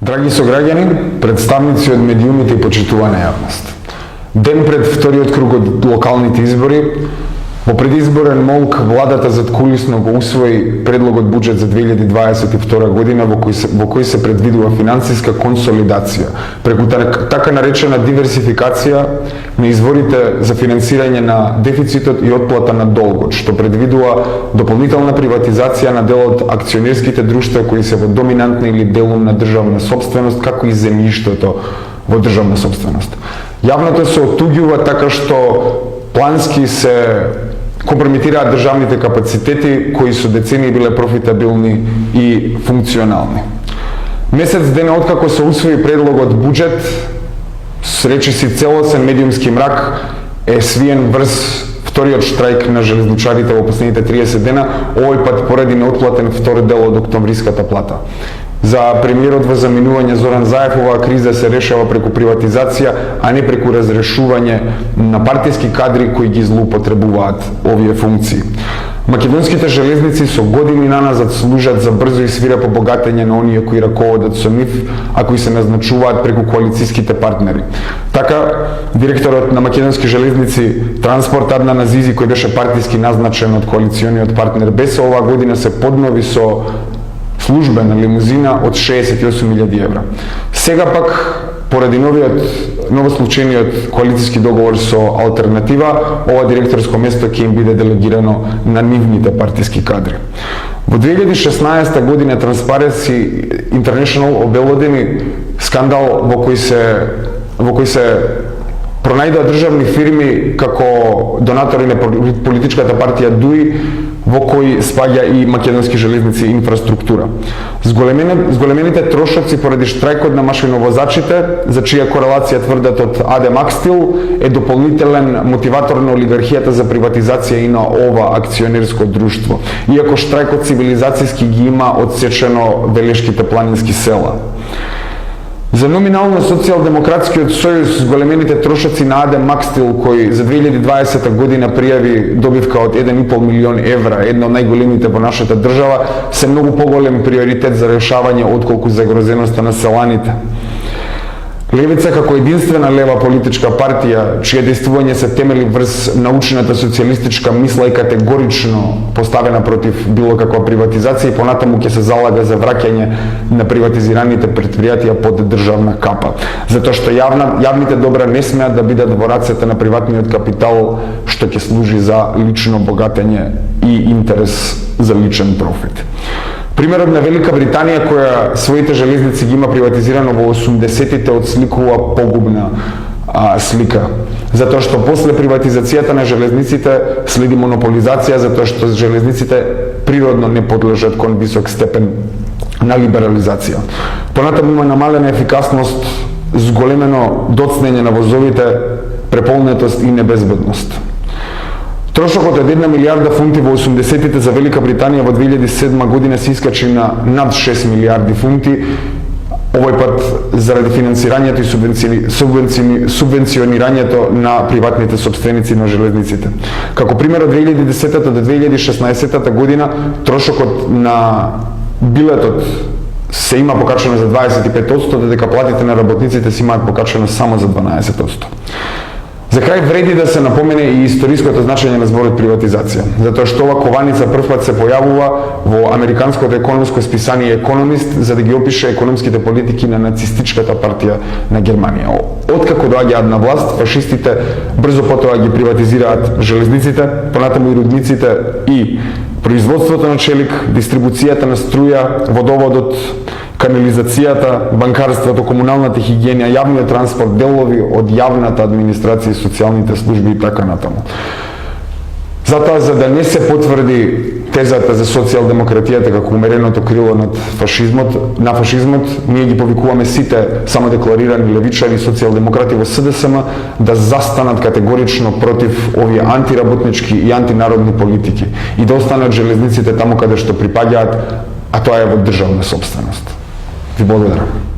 Драги сограѓани, представници од медиумите и почитувана јавност. Ден пред вториот круг од локалните избори, во предизборен молк владата задкулисно го усвои предлогот буџет за 2022 година во кој се предвидува финансиска консолидација преку така наречена диверсификација на изворите за финансирање на дефицитот и отплата на долгот, што предвидува дополнителна приватизација на дел од акционерските друштва кои се во доминантна или делумна државна сопственост, како и земјиштето во државна сопственост. Јавното се оттуѓува така што плански се компрометираат државните капацитети кои со децении биле профитабилни и функционални. Месец дена откако се усвои предлогот буџет, речиси целосен медиумски мрак е свиен врз вториот штрајк на железничарите во последните 30 дена, овој пат поради неотплатен втор дел од октомвриската плата. За премиерот во заминување Зоран Заев, оваа криза се решава преку приватизација, а не преку разрешување на партиски кадри кои ги злоупотребуваат овие функции. Македонските железници со години наназад служат за брзо и свирепо богатење на оние кои раководат со нив, а кои се назначуваат преку коалициските партнери. Така, директорот на Македонски железници Транспорт Аднан Азизи, кој беше партиски назначен од коалициониот партнер БЕС, оваа година се поднови со службена лимузина од 68.000 евра. Сега пак, поради новослучениот коалициски договор со Алтернатива, ова директорско место ќе им биде делегирано на нивните партиски кадри. Во 2016 година Transparency International обелодени скандал во кој се пронајдоа државни фирми како донатори на политичката партија ДУИ, во кој спаѓа и Македонски железници инфраструктура. Зголемените трошоци поради штрајкот на машиновозачите, за чија корелација тврдат од АД Макстил, е дополнителен мотиватор на олигархијата за приватизација и на ова акционерско друштво, иако штрајкот цивилизацијски ги има одсечено Велешките планински села. За номинално Социјалдемократскиот сојуз зголемените трошоци на АД Макстил, кој за 2020 година пријави добивка од 1,5 милион евра, едно од најголемите во нашата држава, се многу поголем приоритет за решавање отколку загрозеноста на селаните. Левица како единствена лева политичка партија, чие действување се темели врз научната социјалистичка мисла и категорично поставена против било каква приватизација, и понатаму ќе се залага за враќање на приватизираните предпријатија под државна капа, затоа што јавните добра не смеат да бидат во рацете на приватниот капитал, што ќе служи за лично богатење и интерес за личен профит. Примерот на Велика Британија, која своите железници ги има приватизирано во 80-тите, отсликува погубна слика. Затоа што после приватизацијата на железниците следи монополизација, затоа што железниците природно не подлежат кон висок степен на либерализација. Понатаму има намалена ефикасност, зголемено доцнење на возовите, преполнетост и небезбедност. Трошокот од 1 милијарда фунти во 80-тите за Велика Британија во 2007 година се искачи на над 6 милијарди фунти, овој пат заради финансирањето и субвенционирањето на приватните собственици на железниците. Како пример, од 2010 до 2016 година трошокот на билетот се има покачено за 25%, додека платите на работниците се имаат покачено само за 12%. За крај вреди да се напомене и историското значење на зборот приватизација, затоа што ова кованица првпат се појавува во американското економско списание Економист за да ги опише економските политики на нацистичката партија на Германија. Откако доаѓаат на власт, фашистите брзо потоа ги приватизираат железниците, понатаму и рудниците и производството на челик, дистрибуцијата на струја, водоводот, канализацијата, банкарството, комуналната хигиена, јавниот транспорт, делови од јавната администрација и социјалните служби и така натаму. Затоа, за да не се потврди тезата за социјалдемократијата како умереното крило на фашизмот, ние ги повикуваме сите самодекларирани левичари и социјалдемократи во СДСМ да застанат категорично против овие антиработнички и антинародни политики и да останат железниците таму каде што припаѓаат, а тоа е во државна сопственост. Ви благодарам.